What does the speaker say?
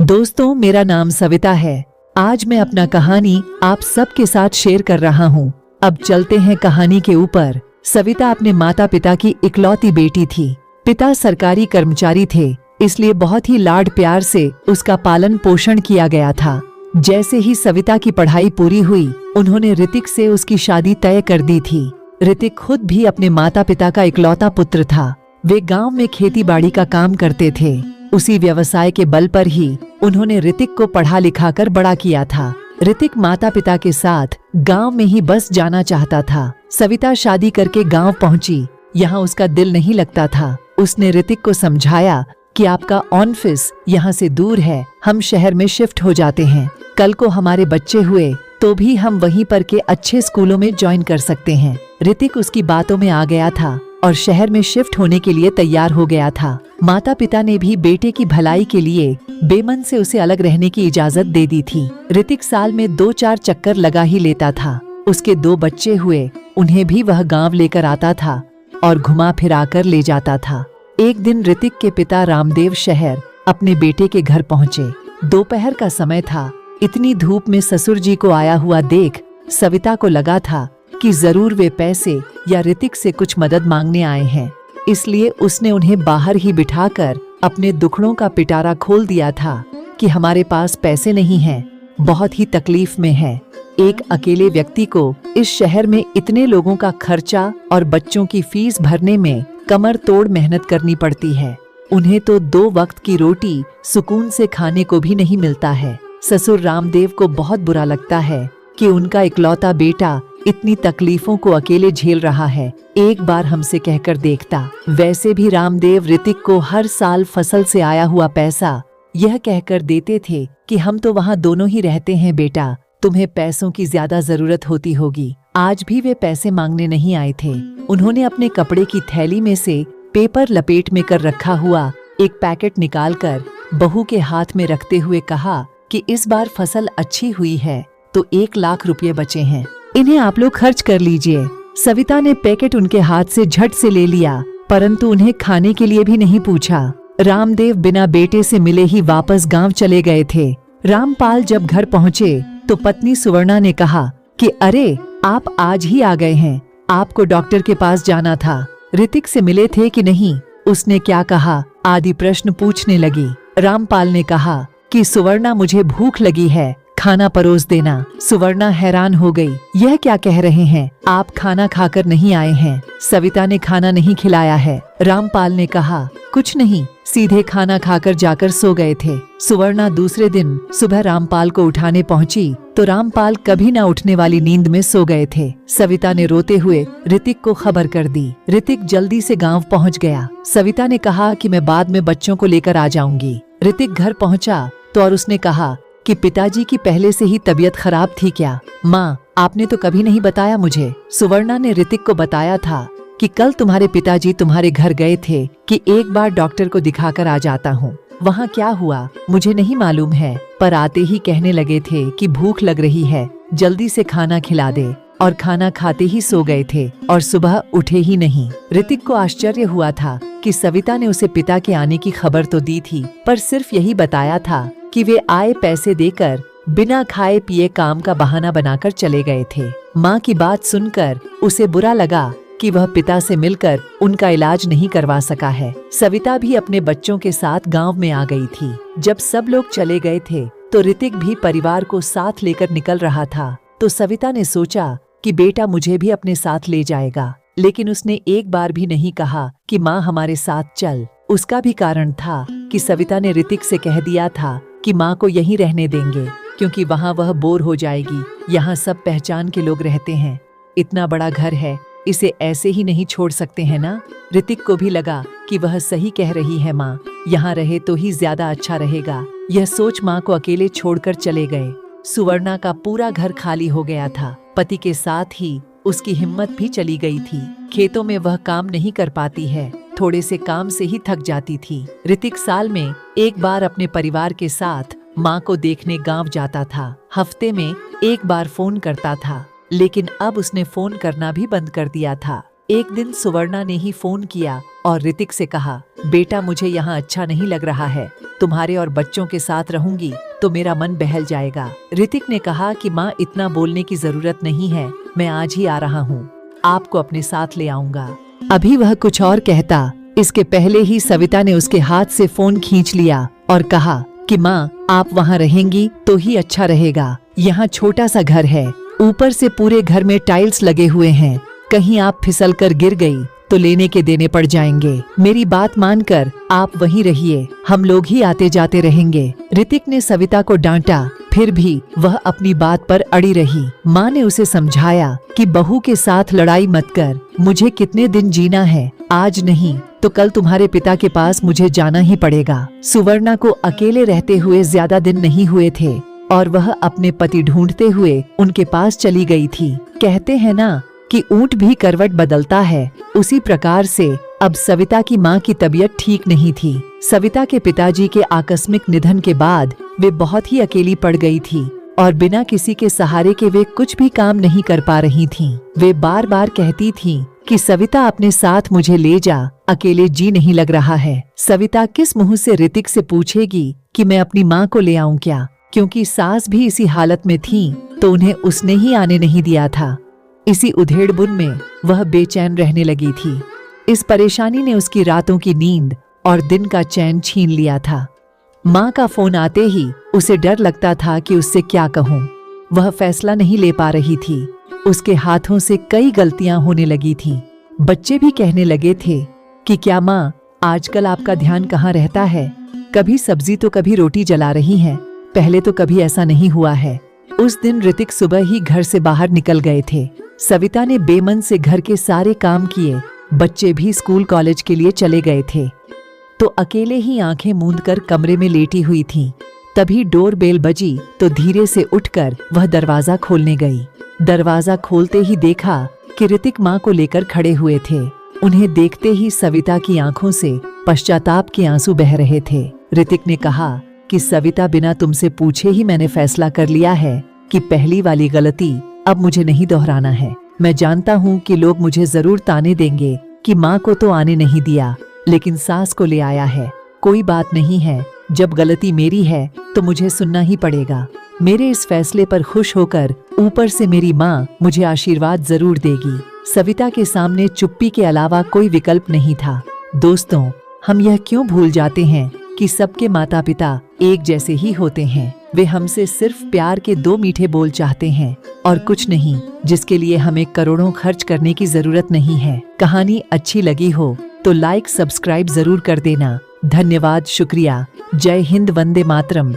दोस्तों, मेरा नाम सविता है। आज मैं अपना कहानी आप सबके साथ शेयर कर रहा हूँ। अब चलते हैं कहानी के ऊपर। सविता अपने माता पिता की इकलौती बेटी थी। पिता सरकारी कर्मचारी थे, इसलिए बहुत ही लाड प्यार से उसका पालन पोषण किया गया था। जैसे ही सविता की पढ़ाई पूरी हुई, उन्होंने ऋतिक से उसकी शादी तय कर दी थी। ऋतिक खुद भी अपने माता पिता का इकलौता पुत्र था। वे गांव में खेती बाड़ी का काम करते थे। उसी व्यवसाय के बल पर ही उन्होंने ऋतिक को पढ़ा लिखा कर बड़ा किया था। ऋतिक माता पिता के साथ गांव में ही बस जाना चाहता था। सविता शादी करके गांव पहुंची। यहाँ उसका दिल नहीं लगता था। उसने ऋतिक को समझाया कि आपका ऑफिस यहाँ से दूर है, हम शहर में शिफ्ट हो जाते हैं। कल को हमारे बच्चे हुए तो भी हम वहीं पर के अच्छे स्कूलों में ज्वाइन कर सकते हैं। ऋतिक उसकी बातों में आ गया था और शहर में शिफ्ट होने के लिए तैयार हो गया था। माता पिता ने भी बेटे की भलाई के लिए बेमन से उसे अलग रहने की इजाजत दे दी थी। ऋतिक साल में 2-4 चक्कर लगा ही लेता था। उसके 2 बच्चे हुए, उन्हें भी वह गांव लेकर आता था और घुमा फिरा कर ले जाता था। एक दिन ऋतिक के पिता रामदेव शहर अपने बेटे के घर पहुँचे। दोपहर का समय था। इतनी धूप में ससुर जी को आया हुआ देख सविता को लगा था कि जरूर वे पैसे या ऋतिक से कुछ मदद मांगने आए हैं। इसलिए उसने उन्हें बाहर ही बिठाकर अपने दुखड़ों का पिटारा खोल दिया था कि हमारे पास पैसे नहीं हैं, बहुत ही तकलीफ में है। एक अकेले व्यक्ति को इस शहर में इतने लोगों का खर्चा और बच्चों की फीस भरने में कमर तोड़ मेहनत करनी पड़ती है। उन्हें तो 2 वक्त की रोटी सुकून से खाने को भी नहीं मिलता है। ससुर रामदेव को बहुत बुरा लगता है कि उनका इकलौता बेटा इतनी तकलीफों को अकेले झेल रहा है। एक बार हमसे कहकर देखता। वैसे भी रामदेव ऋतिक को हर साल फसल से आया हुआ पैसा यह कहकर देते थे कि हम तो वहाँ दोनों ही रहते हैं बेटा, तुम्हें पैसों की ज्यादा जरूरत होती होगी। आज भी वे पैसे मांगने नहीं आए थे। उन्होंने अपने कपड़े की थैली में से पेपर लपेट में कर रखा हुआ एक पैकेट निकालकर बहू के हाथ में रखते हुए कहा कि इस बार फसल अच्छी हुई है तो 1 लाख रुपए बचे हैं, इन्हें आप लोग खर्च कर लीजिए। सविता ने पैकेट उनके हाथ से झट से ले लिया, परंतु उन्हें खाने के लिए भी नहीं पूछा। रामदेव बिना बेटे से मिले ही वापस गांव चले गए थे। रामपाल जब घर पहुँचे तो पत्नी सुवर्णा ने कहा कि अरे, आप आज ही आ गए हैं, आपको डॉक्टर के पास जाना था। ऋतिक से मिले थे कि नहीं, उसने क्या कहा आदि प्रश्न पूछने लगी। रामपाल ने कहा कि सुवर्णा, मुझे भूख लगी है, खाना परोस देना। सुवर्णा हैरान हो गई, यह क्या कह रहे हैं, आप खाना खाकर नहीं आए हैं? सविता ने खाना नहीं खिलाया है। रामपाल ने कहा कुछ नहीं, सीधे खाना खाकर जाकर सो गए थे। सुवर्णा दूसरे दिन सुबह रामपाल को उठाने पहुंची तो रामपाल कभी न उठने वाली नींद में सो गए थे। सविता ने रोते हुए ऋतिक को खबर कर दी। ऋतिक जल्दी से गांव पहुंच गया। सविता ने कहा कि मैं बाद में बच्चों को लेकर आ जाऊंगी। ऋतिक घर पहुंचा तो और उसने कहा कि पिताजी की पहले से ही तबीयत खराब थी क्या? माँ, आपने तो कभी नहीं बताया मुझे। सुवर्णा ने ऋतिक को बताया था कि कल तुम्हारे पिताजी तुम्हारे घर गए थे कि एक बार डॉक्टर को दिखाकर आ जाता हूँ। वहाँ क्या हुआ मुझे नहीं मालूम है, पर आते ही कहने लगे थे कि भूख लग रही है, जल्दी से खाना खिला दे, और खाना खाते ही सो गए थे और सुबह उठे ही नहीं। ऋतिक को आश्चर्य हुआ था कि सविता ने उसे पिता के आने की खबर तो दी थी, पर सिर्फ यही बताया था कि वे आए पैसे देकर बिना खाए पिए काम का बहाना बनाकर चले गए थे। माँ की बात सुनकर उसे बुरा लगा कि वह पिता से मिलकर उनका इलाज नहीं करवा सका है। सविता भी अपने बच्चों के साथ गांव में आ गई थी। जब सब लोग चले गए थे तो ऋतिक भी परिवार को साथ लेकर निकल रहा था। तो सविता ने सोचा कि बेटा मुझे भी अपने साथ ले जाएगा, लेकिन उसने एक बार भी नहीं कहा कि माँ हमारे साथ चल। उसका भी कारण था कि सविता ने ऋतिक से कह दिया था कि माँ को यहीं रहने देंगे, क्योंकि वहाँ वह बोर हो जाएगी। यहाँ सब पहचान के लोग रहते हैं, इतना बड़ा घर है, इसे ऐसे ही नहीं छोड़ सकते हैं ना। ऋतिक को भी लगा कि वह सही कह रही है, माँ यहाँ रहे तो ही ज्यादा अच्छा रहेगा। यह सोच माँ को अकेले छोड़कर चले गए। सुवर्णा का पूरा घर खाली हो गया था। पति के साथ ही उसकी हिम्मत भी चली गई थी। खेतों में वह काम नहीं कर पाती है, थोड़े से काम से ही थक जाती थी। ऋतिक साल में एक बार अपने परिवार के साथ माँ को देखने गांव जाता था। हफ्ते में एक बार फोन करता था, लेकिन अब उसने फोन करना भी बंद कर दिया था। एक दिन सुवर्णा ने ही फोन किया और ऋतिक से कहा, बेटा मुझे यहाँ अच्छा नहीं लग रहा है, तुम्हारे और बच्चों के साथ रहूंगी तो मेरा मन बहल जाएगा। ऋतिक ने कहा कि माँ इतना बोलने की जरूरत नहीं है, मैं आज ही आ रहा हूँ, आपको अपने साथ ले आऊंगा। अभी वह कुछ और कहता, इसके पहले ही सविता ने उसके हाथ से फोन खींच लिया और कहा कि माँ आप वहाँ रहेंगी तो ही अच्छा रहेगा, यहाँ छोटा सा घर है, ऊपर से पूरे घर में टाइल्स लगे हुए हैं, कहीं आप फिसल कर गिर गई तो लेने के देने पड़ जाएंगे। मेरी बात मानकर आप वहीं रहिए, हम लोग ही आते जाते रहेंगे। ऋतिक ने सविता को डांटा, फिर भी वह अपनी बात पर अड़ी रही। माँ ने उसे समझाया कि बहू के साथ लड़ाई मत कर, मुझे कितने दिन जीना है, आज नहीं तो कल तुम्हारे पिता के पास मुझे जाना ही पड़ेगा। सुवर्णा को अकेले रहते हुए ज्यादा दिन नहीं हुए थे और वह अपने पति ढूंढते हुए उनके पास चली गई थी। कहते हैं ना कि ऊंट भी करवट बदलता है, उसी प्रकार से अब सविता की माँ की तबीयत ठीक नहीं थी। सविता के पिताजी के आकस्मिक निधन के बाद वे बहुत ही अकेली पड़ गई थी और बिना किसी के सहारे के वे कुछ भी काम नहीं कर पा रही थीं। वे बार बार कहती थीं कि सविता अपने साथ मुझे ले जा, अकेले जी नहीं लग रहा है। सविता किस मुंह से ऋतिक से पूछेगी कि मैं अपनी माँ को ले आऊं क्या, क्योंकि सास भी इसी हालत में थी तो उन्हें उसने ही आने नहीं दिया था। इसी उधेड़-बुन में वह बेचैन रहने लगी थी। इस परेशानी ने उसकी रातों की नींद और दिन का चैन छीन लिया था। माँ का फोन आते ही उसे डर लगता था कि उससे क्या कहूँ। वह फैसला नहीं ले पा रही थी, उसके हाथों से कई गलतियां होने लगी थीं। बच्चे भी कहने लगे थे कि क्या माँ आजकल आपका ध्यान कहाँ रहता है, कभी सब्जी तो कभी रोटी जला रही हैं, पहले तो कभी ऐसा नहीं हुआ है। उस दिन ऋतिक सुबह ही घर से बाहर निकल गए थे। सविता ने बेमन से घर के सारे काम किए, बच्चे भी स्कूल कॉलेज के लिए चले गए थे तो अकेले ही आंखें मूंदकर कमरे में लेटी हुई थी। तभी डोर बेल बजी तो धीरे से उठकर वह दरवाजा खोलने गई। दरवाजा खोलते ही देखा कि ऋतिक माँ को लेकर खड़े हुए थे। उन्हें देखते ही सविता की आंखों से पश्चाताप के आंसू बह रहे थे। ऋतिक ने कहा कि सविता बिना तुमसे पूछे ही मैंने फैसला कर लिया है कि पहली वाली गलती अब मुझे नहीं दोहराना है। मैं जानता हूँ कि लोग मुझे जरूर ताने देंगे कि माँ को तो आने नहीं दिया लेकिन सास को ले आया है। कोई बात नहीं है, जब गलती मेरी है तो मुझे सुनना ही पड़ेगा। मेरे इस फैसले पर खुश होकर ऊपर से मेरी माँ मुझे आशीर्वाद जरूर देगी। सविता के सामने चुप्पी के अलावा कोई विकल्प नहीं था। दोस्तों, हम यह क्यों भूल जाते हैं कि सबके माता पिता एक जैसे ही होते हैं। वे हमसे सिर्फ प्यार के 2 मीठे बोल चाहते हैं और कुछ नहीं, जिसके लिए हमें करोड़ों खर्च करने की जरूरत नहीं है। कहानी अच्छी लगी हो तो लाइक सब्सक्राइब जरूर कर देना। धन्यवाद, शुक्रिया। जय हिंद, वंदे मातरम।